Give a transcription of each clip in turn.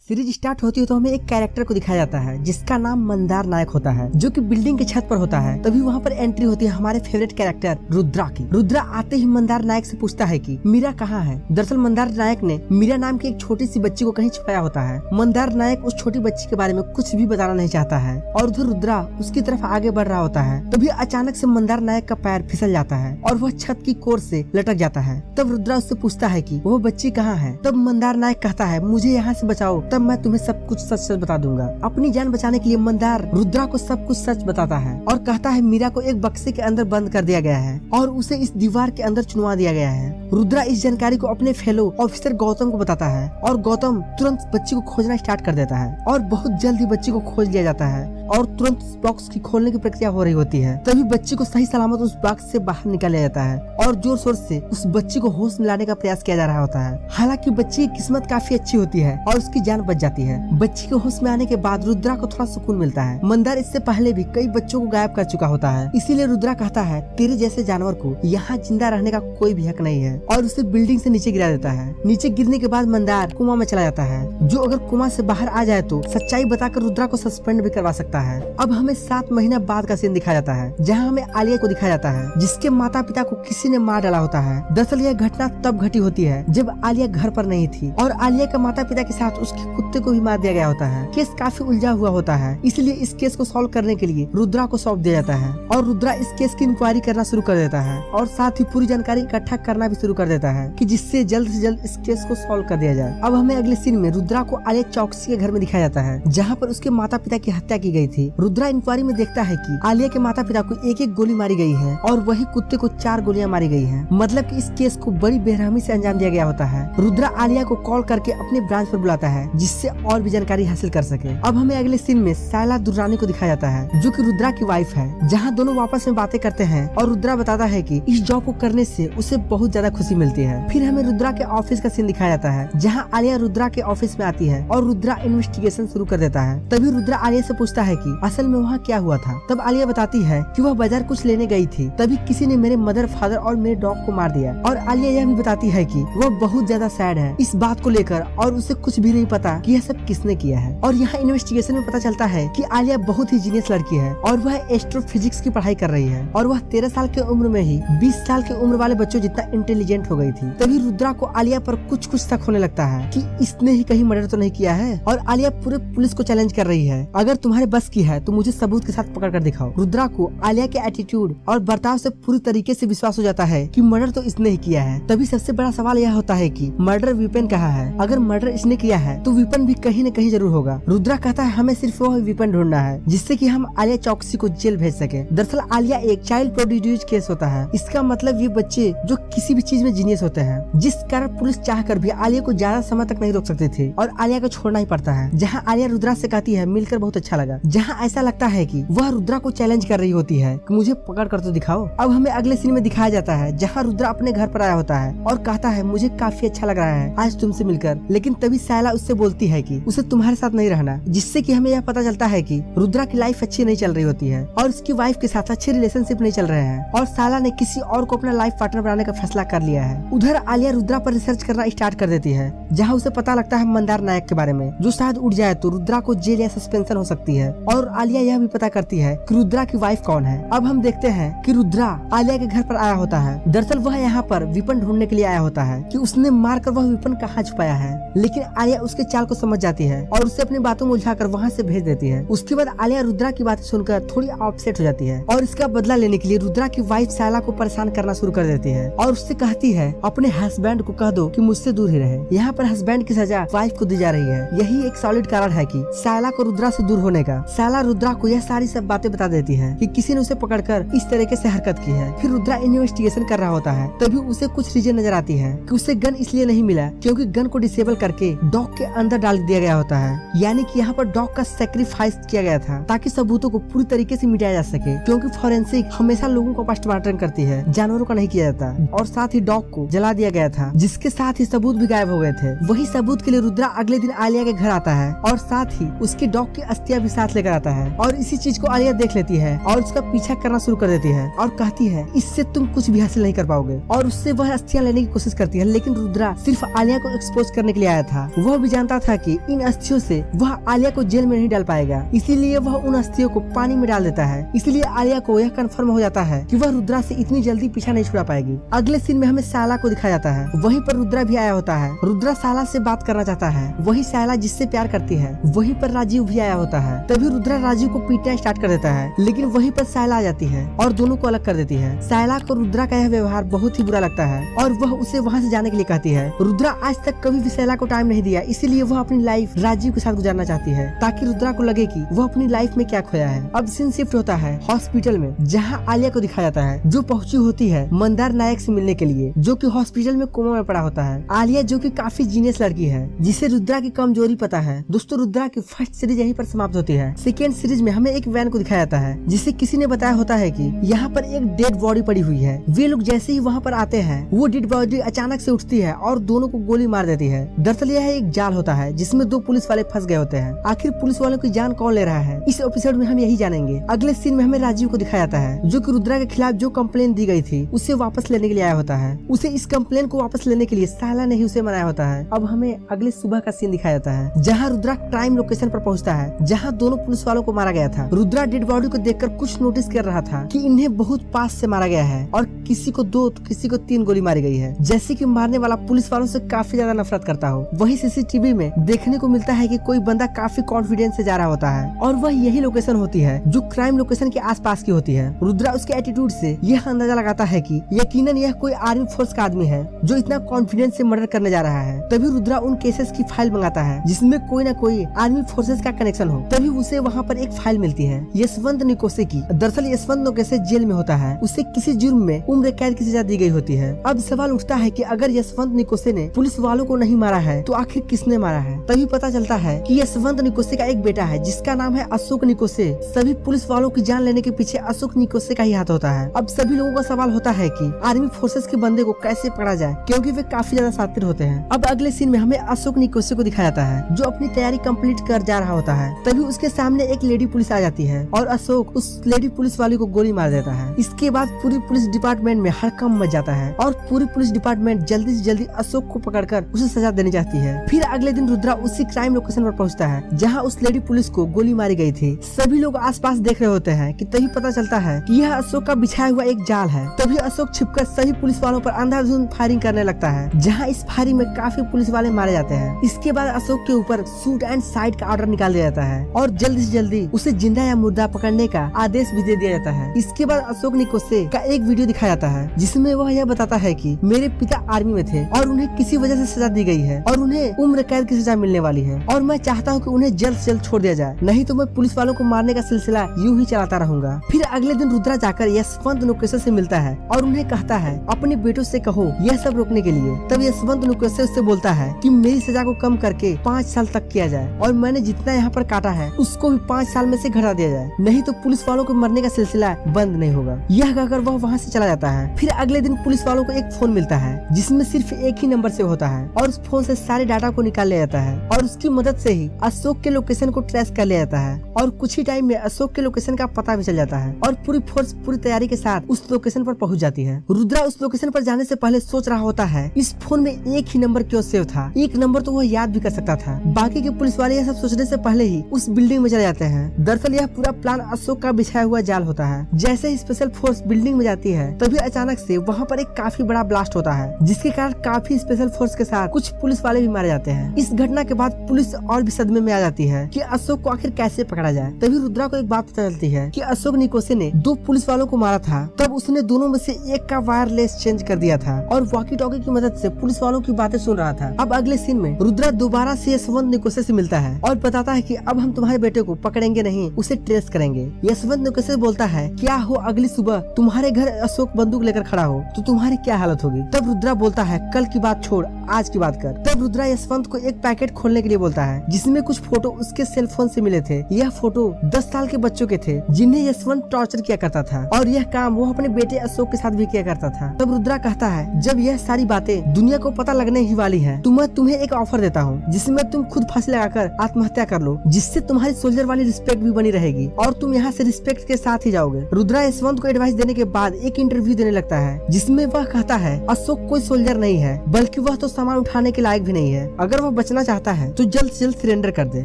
Series start होती है तो हमें एक कैरेक्टर को दिखाया जाता है जिसका नाम मंदार नायक होता है, जो कि बिल्डिंग की छत पर होता है। तभी वहाँ पर एंट्री होती है हमारे फेवरेट कैरेक्टर रुद्रा की। रुद्रा आते ही मंदार नायक से पूछता है कि मीरा कहाँ है। दरअसल मंदार नायक ने मीरा नाम की एक छोटी सी बच्ची को कहीं छुपाया होता है। मंदार नायक उस छोटी बच्ची के बारे में कुछ भी बताना नहीं चाहता है और उधर रुद्रा उसकी तरफ आगे बढ़ रहा होता है। तभी अचानक से मंदार नायक का पैर फिसल जाता है और वह छत की कोर से लटक जाता है। तब रुद्रा उससे पूछता है कि वो बच्ची कहाँ है। तब मंदार नायक कहता है मुझे यहाँ से बचाओ, तब मैं तुम्हें सब कुछ सच सच बता दूंगा। अपनी जान बचाने के लिए मंदार रुद्रा को सब कुछ सच बताता है और कहता है मीरा को एक बक्से के अंदर बंद कर दिया गया है और उसे इस दीवार के अंदर चुनवा दिया गया है। रुद्रा इस जानकारी को अपने फेलो ऑफिसर गौतम को बताता है और गौतम तुरंत बच्ची को खोजना स्टार्ट कर देता है और बहुत जल्दी बच्ची को खोज लिया जाता है और तुरंत उस बॉक्स की खोलने की प्रक्रिया हो रही होती है। तभी बच्ची को सही सलामत उस बॉक्स से बाहर निकाला जाता है और जोर शोर से उस बच्ची को होश में लाने का प्रयास किया जा रहा होता है। हालांकि बच्ची की किस्मत काफी अच्छी होती है और उसकी जान बच जाती है। बच्ची के होश में आने के बाद रुद्रा को थोड़ा सुकून मिलता है। मंदार इससे पहले भी कई बच्चों को गायब कर चुका होता है, इसीलिए रुद्रा कहता है तेरे जैसे जानवर को यहाँ जिंदा रहने का कोई भी हक नहीं है और उसे बिल्डिंग से नीचे गिरा देता है। नीचे गिरने के बाद मंदार कोमा में चला जाता है, जो अगर कोमा से बाहर आ जाए तो सच्चाई बताकर रुद्रा को सस्पेंड भी करवा सकता है। अब हमें 7 महीना बाद का सीन दिखाया जाता है, जहाँ हमें आलिया को दिखाया जाता है जिसके माता पिता को किसी ने मार डाला होता है। दरअसल यह घटना तब घटी होती है जब आलिया घर पर नहीं थी और आलिया के माता पिता के साथ उसके कुत्ते को भी मार दिया गया होता है। केस काफी उलझा हुआ होता है, इसलिए इस केस को सॉल्व करने के लिए रुद्रा को सौंप दिया जाता है और रुद्रा इस केस की इंक्वायरी करना शुरू कर देता है और साथ ही पूरी जानकारी इकट्ठा करना भी शुरू कर देता है कि जिससे जल्द से जल्द इस केस को सॉल्व कर दिया जाए। अब हमें अगले सीन में रुद्रा को आलिया चौकसी के घर में दिखाया जाता है, जहाँ पर उसके माता पिता की हत्या की गई थी। रुद्रा इंक्वायरी में देखता है कि आलिया के माता पिता को एक एक गोली मारी गई है और वही कुत्ते को 4 गोलियां मारी गई हैं। मतलब कि इस केस को बड़ी बेरहमी से अंजाम दिया गया होता है। रुद्रा आलिया को कॉल करके अपने ब्रांच पर बुलाता है जिससे और भी जानकारी हासिल कर सके। अब हमें अगले सीन में सायला दुर्रानी को दिखाया जाता है, जो कि रुद्रा की वाइफ है, जहाँ दोनों आपस में बातें करते हैं और रुद्रा बताता है कि इस जॉब को करने से उसे बहुत ज्यादा खुशी मिलती है। फिर हमें रुद्रा के ऑफिस का सीन दिखाया जाता है, जहाँ आलिया रुद्रा के ऑफिस में आती है और रुद्रा इन्वेस्टिगेशन शुरू कर देता है। तभी रुद्रा आलिया से पूछता है कि असल में वहाँ क्या हुआ था। तब आलिया बताती है कि वह बाजार कुछ लेने गई थी, तभी किसी ने मेरे मदर फादर और मेरे डॉग को मार दिया। और आलिया यह भी बताती है कि वह बहुत ज्यादा सैड है इस बात को लेकर और उसे कुछ भी नहीं पता कि यह सब किसने किया है। और यहाँ इन्वेस्टिगेशन में पता चलता है कि आलिया बहुत ही जीनियस लड़की है और वह एस्ट्रोफिजिक्स की पढ़ाई कर रही है और वह 13 साल की उम्र में ही 20 साल की उम्र वाले बच्चों जितना इंटेलिजेंट हो गई थी। तभी रुद्रा को आलिया पर कुछ शक होने लगता है कि इसने ही कहीं मर्डर तो नहीं किया है और आलिया पूरे पुलिस को चैलेंज कर रही है, अगर तुम्हारे बस की है तो मुझे सबूत के साथ पकड़ कर दिखाओ। रुद्रा को आलिया के एटीट्यूड और बर्ताव से पूरी तरीके से विश्वास हो जाता है कि मर्डर तो इसने ही किया है। तभी सबसे बड़ा सवाल यह होता है कि मर्डर वेपन कहाँ है। अगर मर्डर इसने किया है तो वेपन भी कहीं न कहीं जरूर होगा। रुद्रा कहता है हमें सिर्फ वो वेपन ढूंढना है जिससे कि हम आलिया चौकसी को जेल भेज सके। दरअसल आलिया एक चाइल्ड प्रोडिड्यूज केस होता है, इसका मतलब ये बच्चे जो किसी भी चीज में जीनियस होते हैं, जिस कारण पुलिस चाहकर भी आलिया को ज्यादा समय तक नहीं रोक सकती थी और आलिया को छोड़ना ही पड़ता है। जहाँ आलिया रुद्रा से कहती है मिलकर बहुत अच्छा लगा, जहाँ ऐसा लगता है कि वह रुद्रा को चैलेंज कर रही होती है कि मुझे पकड़ कर तो दिखाओ। अब हमें अगले सीन में दिखाया जाता है जहाँ रुद्रा अपने घर पर आया होता है और कहता है मुझे काफी अच्छा लग रहा है आज तुमसे मिलकर। लेकिन तभी सायला उससे बोलती है कि उसे तुम्हारे साथ नहीं रहना, जिससे कि हमें यह पता चलता है कि रुद्रा की लाइफ अच्छी नहीं चल रही होती है और उसकी वाइफ के साथ अच्छे रिलेशनशिप नहीं चल रहे हैं और सायला ने किसी और को अपना लाइफ पार्टनर बनाने का फैसला कर लिया है। उधर आलिया रुद्रा पर रिसर्च करना स्टार्ट कर देती है, जहाँ उसे पता लगता है मंदार नायक के बारे में, जो शायद उड़ जाए तो रुद्रा को जेल या सस्पेंशन हो सकती है। और आलिया यह भी पता करती है कि रुद्रा की वाइफ कौन है। अब हम देखते हैं कि रुद्रा आलिया के घर पर आया होता है। दरअसल वह यहाँ पर वेपन ढूंढने के लिए आया होता है कि उसने मारकर वह वेपन कहाँ छुपाया है, लेकिन आलिया उसके चाल को समझ जाती है और उसे अपनी बातों में उलझाकर वहाँ से भेज देती है। उसके बाद आलिया रुद्रा की बातें सुनकर थोड़ी अपसेट हो जाती है और इसका बदला लेने के लिए रुद्रा की वाइफ सायला को परेशान करना शुरू कर देती है और उससे कहती है अपने हस्बैंड को कह दो कि मुझसे दूर ही रहे। यहाँ पर हस्बैंड की सजा वाइफ को दी जा रही है। यही एक सॉलिड कारण है कि सायला को रुद्रा से दूर होने का। सायला रुद्रा को यह सारी सब बातें बता देती है कि किसी ने उसे पकड़कर इस तरीके से हरकत की है। फिर रुद्रा इन्वेस्टिगेशन कर रहा होता है, तभी उसे कुछ रीजन नजर आती है कि उसे गन इसलिए नहीं मिला क्योंकि गन को डिसेबल करके डॉग के अंदर डाल दिया गया होता है। यानी कि यहाँ पर डॉग का सेक्रीफाइस किया गया था ताकि सबूतों को पूरी तरीके से मिटाया जा सके, क्योंकि फॉरेंसिक हमेशा लोगों को पोस्टमार्टम करती है, जानवरों का नहीं किया जाता। और साथ ही डॉग को जला दिया गया था, जिसके साथ ही सबूत भी गायब हो गए थे। वही सबूत के लिए रुद्रा अगले दिन आलिया के घर आता है और साथ ही उसके डॉग की अस्थियां भी साथ लेकर लेकर आता है और इसी चीज को आलिया देख लेती है और उसका पीछा करना शुरू कर देती है और कहती है इससे तुम कुछ भी हासिल नहीं कर पाओगे और उससे वह अस्थियां लेने की कोशिश करती है। लेकिन रुद्रा सिर्फ आलिया को एक्सपोज करने के लिए आया था। वह भी जानता था कि इन अस्थियों से वह आलिया को जेल में नहीं डाल पाएगा, इसीलिए वह उन अस्थियों को पानी में डाल देता है। इसलिए आलिया को यह कंफर्म हो जाता है कि वह रुद्रा से इतनी जल्दी पीछा नहीं छुड़ा पाएगी। अगले सीन में हमें साला को दिखाया जाता है। वहीं पर रुद्रा भी आया होता है। रुद्रा साला से बात करना चाहता है, वही साला जिससे प्यार करती है। वहीं पर राजीव भी आया होता है। तभी रुद्रा राजीव को पीटना स्टार्ट कर देता है, लेकिन वहीं पर साला आ जाती है और दोनों को अलग कर देती है। साला को रुद्रा का यह व्यवहार बहुत ही बुरा लगता है और वह उसे वहाँ से जाने के लिए कहती है। रुद्रा आज तक कभी भी साला को टाइम नहीं दिया, इसीलिए वह अपनी लाइफ राजीव के साथ गुजारना चाहती है ताकि रुद्रा को लगे कि वह अपनी लाइफ में क्या खोया है। अब सीन शिफ्ट होता है हॉस्पिटल में, जहाँ आलिया को दिखाया जाता है जो पहुंची होती है मंदार नायक से मिलने के लिए, जो कि हॉस्पिटल में कोमा में पड़ा होता है। आलिया जो कि काफी जीनियस लड़की है, जिसे रुद्रा की कमजोरी पता है। दोस्तों रुद्रा की फर्स्ट सीरीज यहीं पर समाप्त होती है। सेकेंड सीरीज में हमें एक वैन को दिखाया जाता है जिसे किसी ने बताया होता है कि यहाँ पर एक डेड बॉडी पड़ी हुई है। वे लोग जैसे ही वहाँ पर आते हैं वो डेड बॉडी अचानक से उठती है और दोनों को गोली मार देती है। दरअसल यह एक जाल होता है जिसमें दो पुलिस वाले फंस गए होते हैं। आखिर पुलिस वालों की जान कौन ले रहा है, इस एपिसोड में हम यही जानेंगे। अगले सीन में हमें राजीव को दिखाया जाता है जो कि रुद्रा के खिलाफ जो कंप्लेन दी गई थी उसे वापस लेने के लिए आया होता है। उसे इस कंप्लेन को वापस लेने के लिए साला ने ही उसे मनाया होता है। अब हमें अगले सुबह का सीन दिखाया जाता है जहाँ रुद्रा क्राइम लोकेशन पर पहुँचता है जहाँ दोनों पुलिस वालों को मारा गया था। रुद्रा डेड बॉडी को देखकर कुछ नोटिस कर रहा था कि इन्हें बहुत पास से मारा गया है और किसी को 2 तो किसी को 3 गोली मारी गई है, जैसे कि मारने वाला पुलिस वालों से काफी ज्यादा नफरत करता हो। वही सीसीटीवी में देखने को मिलता है कि कोई बंदा काफी कॉन्फिडेंस से जा रहा होता है और वह यही लोकेशन होती है जो क्राइम लोकेशन के आसपास की होती है। रुद्रा उसके एटीट्यूड से यह अंदाजा लगाता है कि यकीनन यह कोई आर्मी फोर्स का आदमी है जो इतना कॉन्फिडेंस से मर्डर करने जा रहा है। तभी रुद्रा उन केसेस की फाइल मंगाता है जिसमें कोई न कोई आर्मी फोर्सेस का कनेक्शन हो। तभी उसे वहाँ पर एक फाइल मिलती है यशवंत निकोसे की। दरअसल यशवंत निकोसे जेल में होता है, उसे किसी जुर्म में उम्र कैद की सजा दी गई होती है। अब सवाल उठता है कि अगर यशवंत निकोसे ने पुलिस वालों को नहीं मारा है तो आखिर किसने मारा है। तभी पता चलता है कि यशवंत निकोसे का एक बेटा है जिसका नाम है अशोक निकोसे। सभी पुलिस वालों की जान लेने के पीछे अशोक निकोसे का ही हाथ होता है। अब सभी लोगों का सवाल होता है कि आर्मी फोर्सेस के बंदे को कैसे पकड़ा जाए, क्योंकि वे काफी ज्यादा शातिर होते हैं। अब अगले सीन में हमें अशोक निकोसे को दिखाया जाता है जो अपनी तैयारी कंप्लीट कर जा रहा होता है। तभी उसके सामने एक लेडी पुलिस आ जाती है और अशोक उस लेडी पुलिस वाली को गोली मार देता है। इसके बाद पूरी पुलिस डिपार्टमेंट में हड़कंप मच जाता है और पूरी पुलिस डिपार्टमेंट जल्दी से जल्दी अशोक को पकड़कर उसे सजा देनी चाहती है। फिर अगले दिन रुद्रा उसी क्राइम लोकेशन पर पहुंचता है जहां उस लेडी पुलिस को गोली मारी गई थी। सभी लोग आसपास देख रहे होते हैं कि तभी पता चलता है कि यह अशोक का बिछाया हुआ एक जाल है। तभी अशोक छिपकर सभी पुलिस वालों पर अंधाधुंध फायरिंग करने लगता है जहाँ इस फायरिंग में काफी पुलिस वाले मारे जाते हैं। इसके बाद अशोक के ऊपर शूट एंड साइड का ऑर्डर निकाल दिया जाता है और जल्दी से जल्दी उसे जिंदा या मुर्दा पकड़ने का आदेश भी दे दिया जाता है। इसके बाद अशोक निकोसे का एक वीडियो दिखाया जाता है जिसमें वह यह बताता है कि मेरे पिता आर्मी में थे और उन्हें किसी वजह से सजा दी गई है और उन्हें उम्र कैद की सजा मिलने वाली है और मैं चाहता हूँ कि उन्हें जल्द से जल्द छोड़ दिया जाए, नहीं तो मैं पुलिस वालों को मारने का सिलसिला यूं ही चलाता रहूंगा। फिर अगले दिन रुद्रा जाकर यशवंत निकोसे से मिलता है और उन्हें कहता है अपने बेटों से कहो यह सब रोकने के लिए। तब यशवंत निकोसे उससे बोलता है कि मेरी सजा को कम करके 5 साल तक किया जाए और मैंने जितना यहाँ पर काटा है उसको भी 5 साल में से घटा दिया जाए, नहीं तो पुलिस वालों को मरने का सिलसिला बंद नहीं होगा। यह कहकर वह वहाँ से चला जाता है। फिर अगले दिन पुलिस वालों को एक फोन मिलता है जिसमें सिर्फ एक ही नंबर से होता है और उस फोन से सारे डाटा को निकाल लिया जाता है और उसकी मदद से ही अशोक के लोकेशन को ट्रेस कर लिया जाता है और कुछ ही टाइम में अशोक के लोकेशन का पता भी चल जाता है और पूरी फोर्स पूरी तैयारी के साथ उस लोकेशन पर पहुंच जाती है। रुद्रा उस लोकेशन पर जाने से पहले सोच रहा होता है इस फोन में एक ही नंबर क्यों सेव था, एक नंबर तो वह याद भी कर सकता था। बाकी के पुलिस वाले यह सब सोचने से पहले ही उस बिल्डिंग में चले जाते हैं। दरअसल यह पूरा प्लान अशोक का बिछाया हुआ जाल होता है। जैसे ही स्पेशल फोर्स बिल्डिंग में जाती है तभी अचानक से वहाँ पर एक काफी बड़ा ब्लास्ट होता है जिसके कारण काफी स्पेशल फोर्स के साथ कुछ पुलिस वाले भी मारे जाते हैं। इस घटना के बाद पुलिस और भी सदमे में आ जाती है कि अशोक को आखिर कैसे पकड़ा जाए। तभी रुद्रा को एक बात पता चलती है कि अशोक निकोसे ने 2 पुलिस वालों को मारा था, तब उसने दोनों में से एक का वायरलेस चेंज कर दिया था और वॉकी टॉकी की मदद से पुलिस वालों की बातें सुन रहा था। अब अगले सीन में रुद्रा दोबारा से यशवंत निकोसे से मिलता है और बताता है कि अब हम तुम्हारे बेटे को पकड़ेंगे नहीं, उसे ट्रेस करेंगे। यशवंत निकोसे बोलता है क्या हो अगली सुबह तुम्हारे घर अशोक बंदूक लेकर खड़ा हो तो तुम्हारी क्या हालत होगी। तब रुद्रा बोलता है कल की बात छोड़ आज की बात कर। तब रुद्रा यशवंत को एक पैकेट खोलने के लिए बोलता है जिसमें कुछ फोटो उसके सेल फोन से मिले थे। यह फोटो 10 साल के बच्चों के थे जिन्हें यशवंत टॉर्चर किया करता था और यह काम वो अपने बेटे अशोक के साथ भी किया करता था। तब रुद्रा कहता है जब यह सारी बातें दुनिया को पता लगने ही वाली है तो मैं तुम्हें एक ऑफर देता हूँ जिसमें तुम खुद फांसी लगाकर आत्महत्या कर लो, जिससे तुम्हारी सोल्जर वाली रिस्पेक्ट भी बनी रहेगी और तुम यहाँ से रिस्पेक्ट के साथ ही जाओगे। रुद्रा यशवंत को एडवाइस देने के बाद एक इंटरव्यू देने लगता है जिसमें वह कहता है अशोक कोई सोल्जर नहीं है, बल्कि वह तो सामान उठाने के लायक भी नहीं है। अगर वह बचना चाहता है तो जल्द से जल्द सरेंडर कर दे।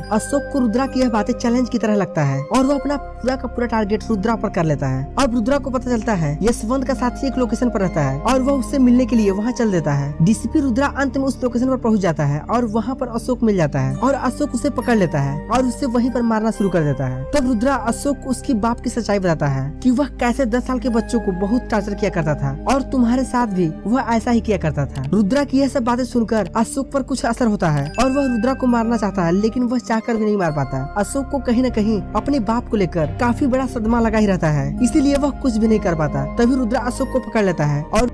अशोक को रुद्रा की यह बातें चैलेंज की तरह लगता है और वह अपना पूरा का पूरा टारगेट रुद्रा पर कर लेता है। अब रुद्रा को पता चलता है यशवंत का साथी एक लोकेशन पर रहता है और वह उससे मिलने के लिए वहाँ चल देता है। डीसीपी रुद्रा अंत में उस लोकेशन पर पहुँच जाता है और वहाँ पर अशोक मिल जाता है और अशोक उसे पकड़ लेता है और उसे वहीं पर मारना शुरू कर देता है। तब रुद्रा अशोक को उसकी बाप की सच्चाई बताता है कि वह कैसे 10 साल के बच्चों को बहुत टॉर्चर किया करता था और तुम्हारे साथ भी वह ऐसा ही किया करता था। रुद्रा की यह सब बातें सुनकर अशोक पर कुछ असर होता है और वह रुद्रा को मारना चाहता है, लेकिन वह चाहकर भी नहीं मार पाता। अशोक को कहीं न कहीं अपने बाप को लेकर काफी बड़ा सदमा लगा ही रहता है, इसीलिए वह कुछ भी नहीं कर पाता। तभी रुद्रा अशोक को पकड़ लेता है और